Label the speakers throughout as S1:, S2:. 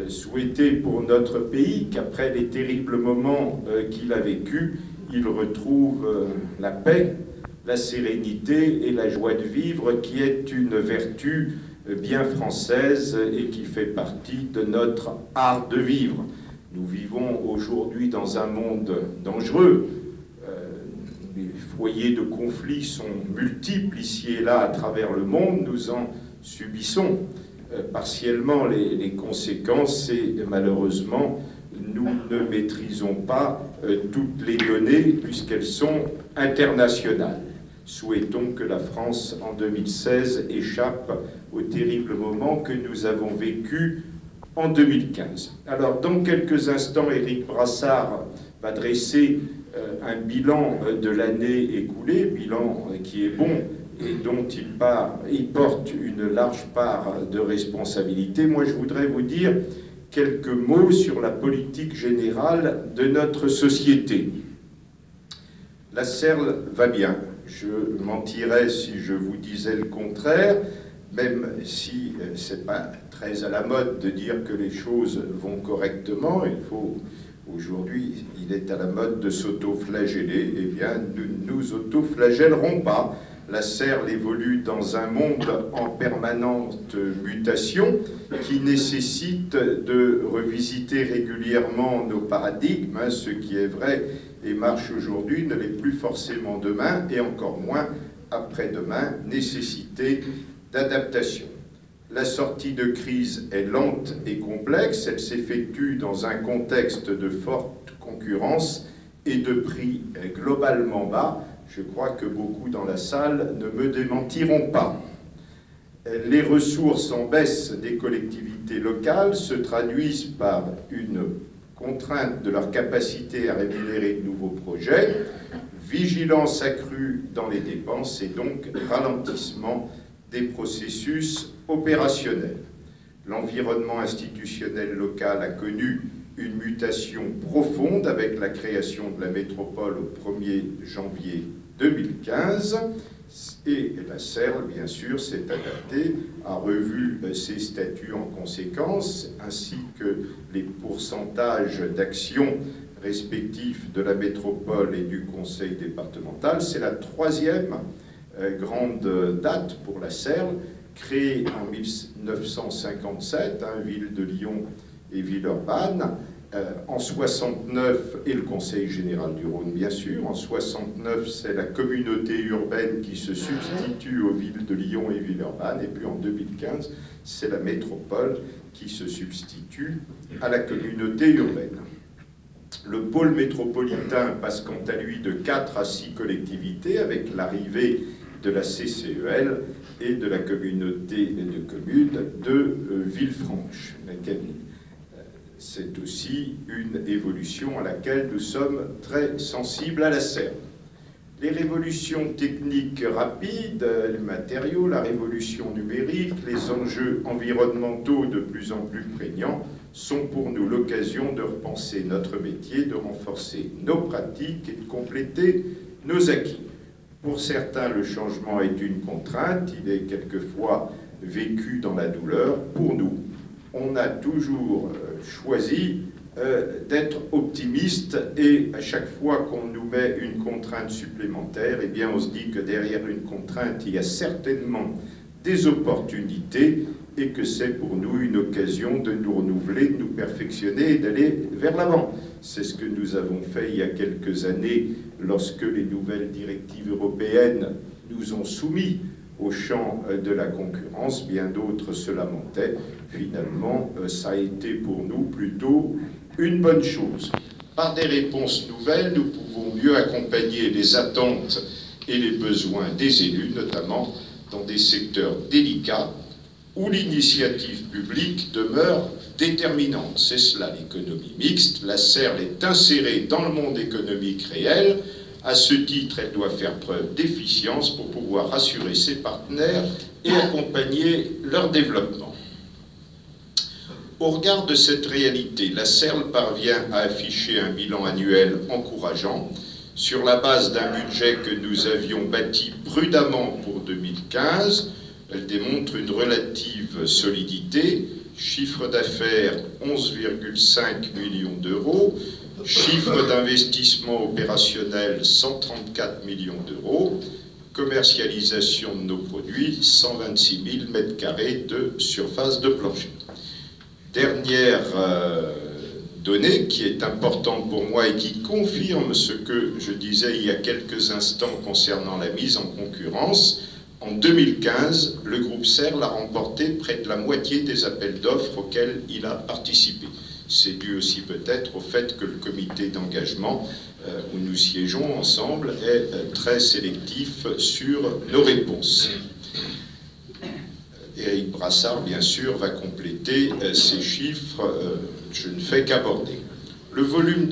S1: souhaiter pour notre pays qu'après les terribles moments qu'il a vécus, il retrouve la paix, la sérénité et la joie de vivre, qui est une vertu bien française et qui fait partie de notre art de vivre. Nous vivons aujourd'hui dans un monde dangereux. Les foyers de conflit sont multiples ici et là à travers le monde. Nous en subissons partiellement les conséquences et malheureusement nous ne maîtrisons pas toutes les données puisqu'elles sont internationales. Souhaitons que la France en 2016 échappe au terrible moment que nous avons vécu en 2015. Alors dans quelques instants, Éric Brassard va dresser un bilan de l'année écoulée, bilan qui est bon et dont il porte une large part de responsabilité. Moi, je voudrais vous dire quelques mots sur la politique générale de notre société. La Serle va bien. Je mentirais si je vous disais le contraire, même si ce n'est pas très à la mode de dire que les choses vont correctement. Aujourd'hui, il est à la mode de s'auto-flageller. Eh bien, nous ne nous auto-flagellerons pas. La Serle évolue dans un monde en permanente mutation qui nécessite de revisiter régulièrement nos paradigmes. Ce qui est vrai et marche aujourd'hui ne l'est plus forcément demain, et encore moins après-demain, nécessité d'adaptation. La sortie de crise est lente et complexe, elle s'effectue dans un contexte de forte concurrence et de prix globalement bas. Je crois que beaucoup dans la salle ne me démentiront pas. Les ressources en baisse des collectivités locales se traduisent par une contrainte de leur capacité à rémunérer de nouveaux projets, vigilance accrue dans les dépenses et donc ralentissement des processus opérationnels. L'environnement institutionnel local a connu une mutation profonde avec la création de la métropole au 1er janvier 2015 et la Serle, bien sûr, s'est adaptée, a revu ses statuts en conséquence, ainsi que les pourcentages d'actions respectifs de la métropole et du conseil départemental. C'est la troisième grande date pour la Serle, créée en 1957, ville de Lyon et Villeurbanne, en 69, et le Conseil général du Rhône, bien sûr. En 69, c'est la communauté urbaine qui se substitue aux villes de Lyon et Villeurbanne, et puis en 2015, c'est la métropole qui se substitue à la communauté urbaine. Le pôle métropolitain passe quant à lui de 4 à 6 collectivités avec l'arrivée de la CCEL et de la communauté de communes de Villefranche. C'est aussi une évolution à laquelle nous sommes très sensibles à la Serle. Les révolutions techniques rapides, les matériaux, la révolution numérique, les enjeux environnementaux de plus en plus prégnants sont pour nous l'occasion de repenser notre métier, de renforcer nos pratiques et de compléter nos acquis. Pour certains, le changement est une contrainte, il est quelquefois vécu dans la douleur. Pour nous, on a toujours choisi d'être optimiste, et à chaque fois qu'on nous met une contrainte supplémentaire, eh bien on se dit que derrière une contrainte, il y a certainement des opportunités et que c'est pour nous une occasion de nous renouveler, de nous perfectionner et d'aller vers l'avant. C'est ce que nous avons fait il y a quelques années lorsque les nouvelles directives européennes nous ont soumis au champ de la concurrence. Bien d'autres se lamentaient. Finalement, ça a été pour nous plutôt une bonne chose. Par des réponses nouvelles, nous pouvons mieux accompagner les attentes et les besoins des élus, notamment dans des secteurs délicats où l'initiative publique demeure déterminante. C'est cela l'économie mixte. La Serle est insérée dans le monde économique réel. À ce titre, elle doit faire preuve d'efficience pour pouvoir rassurer ses partenaires et accompagner leur développement. Au regard de cette réalité, la Serle parvient à afficher un bilan annuel encourageant sur la base d'un budget que nous avions bâti prudemment pour 2015. Elle démontre une relative solidité chiffre d'affaires 11,5 millions d'euros, chiffre d'investissement opérationnel 134 millions d'euros, commercialisation de nos produits 126 000 m² de surface de plancher. Dernière donnée qui est importante pour moi et qui confirme ce que je disais il y a quelques instants concernant la mise en concurrence. En 2015, le groupe Serle a remporté près de la moitié des appels d'offres auxquels il a participé. C'est dû aussi peut-être au fait que le comité d'engagement où nous siégeons ensemble est très sélectif sur nos réponses. Éric Brassard, bien sûr, va compléter ces chiffres, je ne fais qu'aborder. Le volume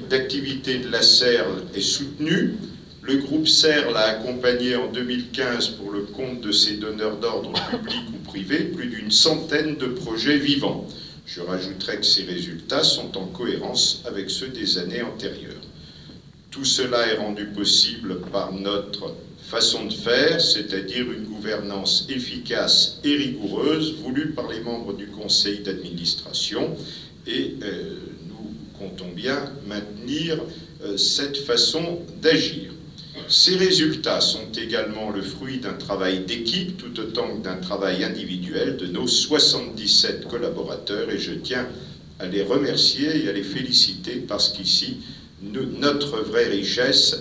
S1: d'activité de la Serle est soutenu. Le groupe Serle a accompagné en 2015, pour le compte de ses donneurs d'ordre publics ou privés, plus d'une centaine de projets vivants. Je rajouterai que ces résultats sont en cohérence avec ceux des années antérieures. Tout cela est rendu possible par notre façon de faire, c'est-à-dire une gouvernance efficace et rigoureuse voulue par les membres du conseil d'administration, et nous comptons bien maintenir cette façon d'agir. Ces résultats sont également le fruit d'un travail d'équipe tout autant que d'un travail individuel de nos 77 collaborateurs, et je tiens à les remercier et à les féliciter parce qu'ici, notre vraie richesse,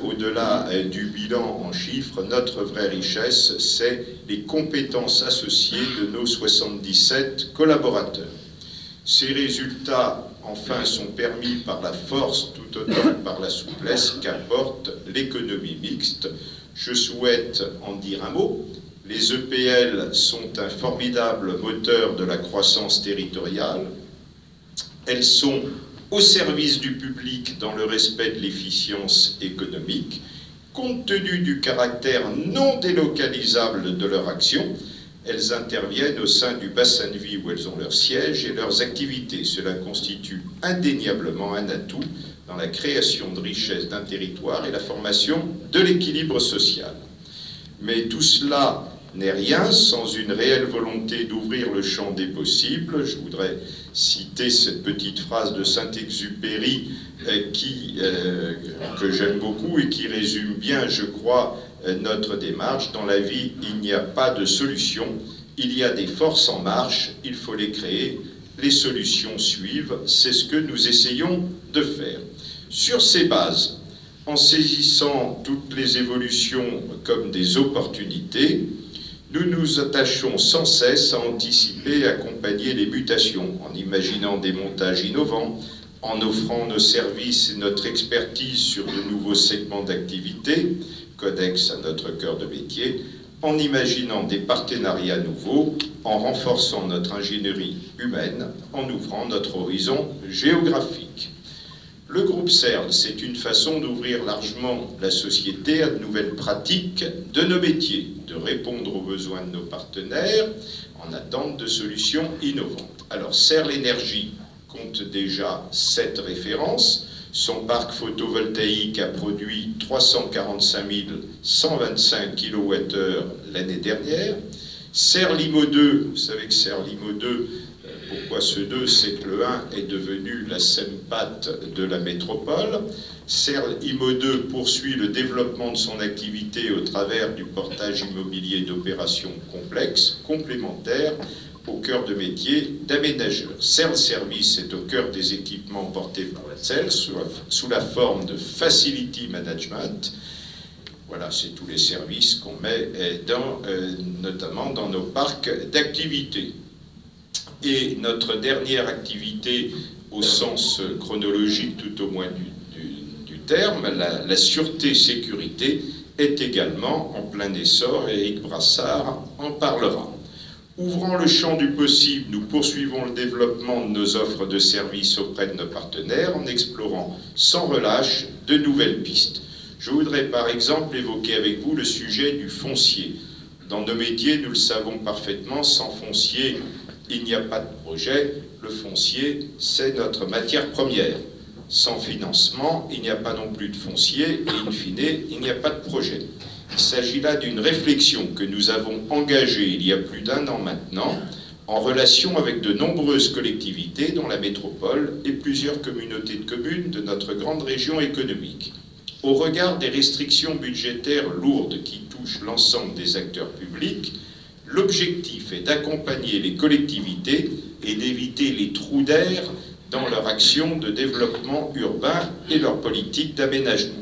S1: au-delà du bilan en chiffres, notre vraie richesse, c'est les compétences associées de nos 77 collaborateurs. Ces résultats, enfin, sont permis par la force tout autant que par la souplesse qu'apporte l'économie mixte. Je souhaite en dire un mot. Les EPL sont un formidable moteur de la croissance territoriale. Elles sont au service du public dans le respect de l'efficience économique. Compte tenu du caractère non délocalisable de leur action, elles interviennent au sein du bassin de vie où elles ont leur siège et leurs activités. Cela constitue indéniablement un atout dans la création de richesses d'un territoire et la formation de l'équilibre social. Mais tout cela n'est rien sans une réelle volonté d'ouvrir le champ des possibles. Je voudrais citer cette petite phrase de Saint-Exupéry que j'aime beaucoup et qui résume bien, je crois, notre démarche. Dans la vie, il n'y a pas de solution, il y a des forces en marche, il faut les créer, les solutions suivent, c'est ce que nous essayons de faire. Sur ces bases, en saisissant toutes les évolutions comme des opportunités, nous nous attachons sans cesse à anticiper et accompagner les mutations, en imaginant des montages innovants, en offrant nos services et notre expertise sur de nouveaux segments d'activité, Codex à notre cœur de métier, en imaginant des partenariats nouveaux, en renforçant notre ingénierie humaine, en ouvrant notre horizon géographique. Le groupe Serle, c'est une façon d'ouvrir largement la société à de nouvelles pratiques de nos métiers, de répondre aux besoins de nos partenaires en attente de solutions innovantes. Alors Serle Énergie compte déjà 7 références. Son parc photovoltaïque a produit 345 125 kWh l'année dernière. Serle IMO 2, vous savez que Serle IMO 2, pourquoi ce 2, c'est que le 1 est devenu la SEMPAT de la métropole. Serle IMO 2 poursuit le développement de son activité au travers du portage immobilier d'opérations complexes, complémentaires, au cœur de métier d'aménageur. Serle Service est au cœur des équipements portés par la Serle sous la forme de Facility Management. Voilà, c'est tous les services qu'on met notamment dans nos parcs d'activités. Et notre dernière activité, au sens chronologique tout au moins du terme, la sûreté-sécurité, est également en plein essor, et Éric Brassard en parlera. Ouvrant le champ du possible, nous poursuivons le développement de nos offres de services auprès de nos partenaires en explorant sans relâche de nouvelles pistes. Je voudrais par exemple évoquer avec vous le sujet du foncier. Dans nos métiers, nous le savons parfaitement, sans foncier, il n'y a pas de projet. Le foncier, c'est notre matière première. Sans financement, il n'y a pas non plus de foncier et in fine, il n'y a pas de projet. Il s'agit là d'une réflexion que nous avons engagée il y a plus d'1 an maintenant, en relation avec de nombreuses collectivités, dont la métropole et plusieurs communautés de communes de notre grande région économique. Au regard des restrictions budgétaires lourdes qui touchent l'ensemble des acteurs publics, l'objectif est d'accompagner les collectivités et d'éviter les trous d'air dans leur action de développement urbain et leur politique d'aménagement.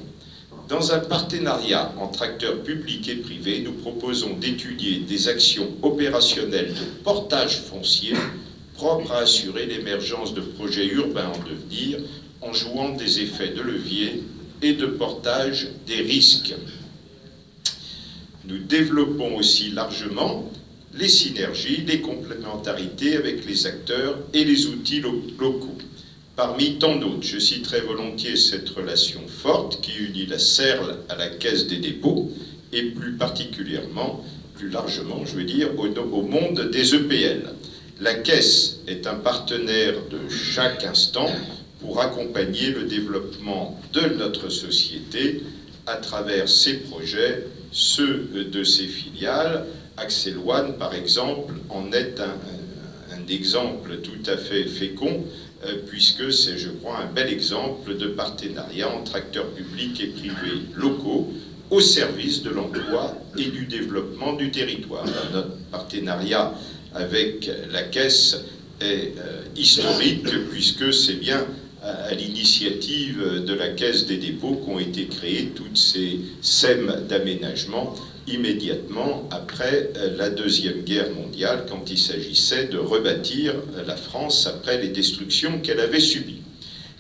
S1: Dans un partenariat entre acteurs publics et privés, nous proposons d'étudier des actions opérationnelles de portage foncier propres à assurer l'émergence de projets urbains en devenir en jouant des effets de levier et de portage des risques. Nous développons aussi largement les synergies, les complémentarités avec les acteurs et les outils locaux. Parmi tant d'autres, je citerai volontiers cette relation forte qui unit la CERL à la Caisse des dépôts et plus particulièrement, plus largement, je veux dire, au monde des EPL. La Caisse est un partenaire de chaque instant pour accompagner le développement de notre société à travers ses projets, ceux de ses filiales. Axel One, par exemple, en est un exemple tout à fait fécond, puisque c'est, je crois, un bel exemple de partenariat entre acteurs publics et privés locaux au service de l'emploi et du développement du territoire. Notre partenariat avec la Caisse est historique, puisque c'est bien à l'initiative de la Caisse des dépôts qu'ont été créés toutes ces SEM d'aménagement immédiatement après la Deuxième Guerre mondiale, quand il s'agissait de rebâtir la France après les destructions qu'elle avait subies.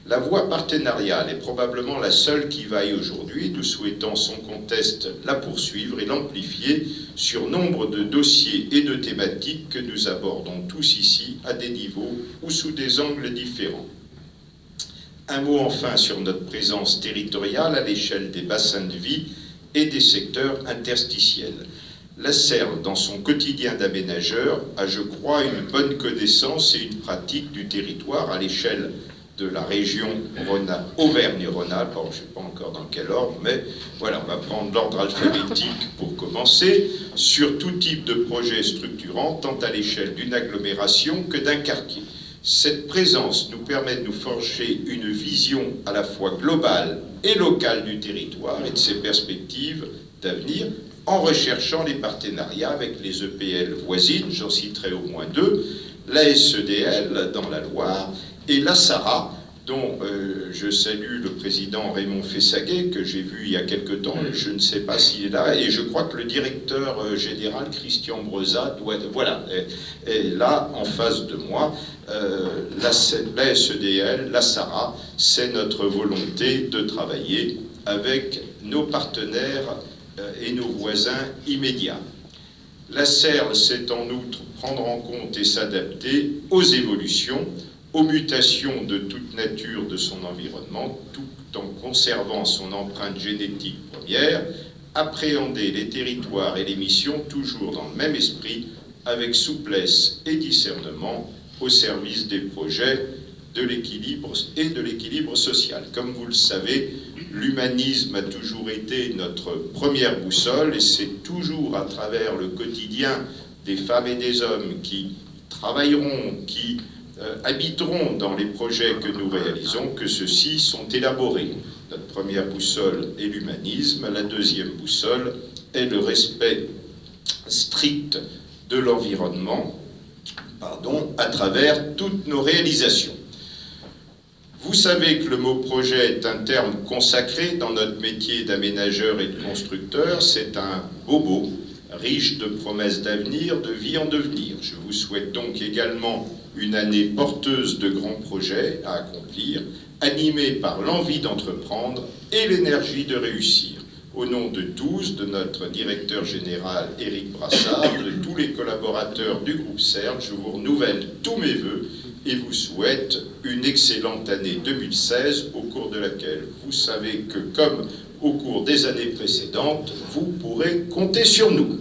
S1: La voie partenariale est probablement la seule qui vaille aujourd'hui. Nous souhaitons sans conteste la poursuivre et l'amplifier sur nombre de dossiers et de thématiques que nous abordons tous ici à des niveaux ou sous des angles différents. Un mot enfin sur notre présence territoriale à l'échelle des bassins de vie et des secteurs interstitiels. La CERL, dans son quotidien d'aménageur, a, je crois, une bonne connaissance et une pratique du territoire à l'échelle de la région Auvergne-Rhône-Alpes. Je ne sais pas encore dans quel ordre, mais voilà, on va prendre l'ordre alphabétique pour commencer, sur tout type de projet structurant, tant à l'échelle d'une agglomération que d'un quartier. Cette présence nous permet de nous forger une vision à la fois globale et locale du territoire et de ses perspectives d'avenir, en recherchant les partenariats avec les EPL voisines, j'en citerai au moins deux, la SEDL dans la Loire et la SARA, dont je salue le président Raymond Fessaguet, que j'ai vu il y a quelque temps, je ne sais pas s'il est là, et je crois que le directeur général, Christian Brezat, est là en face de moi. La SEDL, la SARA, c'est notre volonté de travailler avec nos partenaires et nos voisins immédiats. La CERL sait en outre prendre en compte et s'adapter aux évolutions, aux mutations de toute nature de son environnement, tout en conservant son empreinte génétique première, appréhender les territoires et les missions toujours dans le même esprit, avec souplesse et discernement, au service des projets, de l'équilibre et de l'équilibre social. Comme vous le savez, l'humanisme a toujours été notre première boussole, et c'est toujours à travers le quotidien des femmes et des hommes qui travailleront, qui habiteront dans les projets que nous réalisons, que ceux-ci sont élaborés. Notre première boussole est l'humanisme, la deuxième boussole est le respect strict de l'environnement, à travers toutes nos réalisations. Vous savez que le mot projet est un terme consacré dans notre métier d'aménageur et de constructeur. C'est un beau mot, riche de promesses d'avenir, de vie en devenir. Je vous souhaite donc également une année porteuse de grands projets à accomplir, animée par l'envie d'entreprendre et l'énergie de réussir. Au nom de tous, de notre directeur général Éric Brassard, de tous les collaborateurs du groupe CERL, je vous renouvelle tous mes vœux et vous souhaite une excellente année 2016, au cours de laquelle vous savez que, comme au cours des années précédentes, vous pourrez compter sur nous.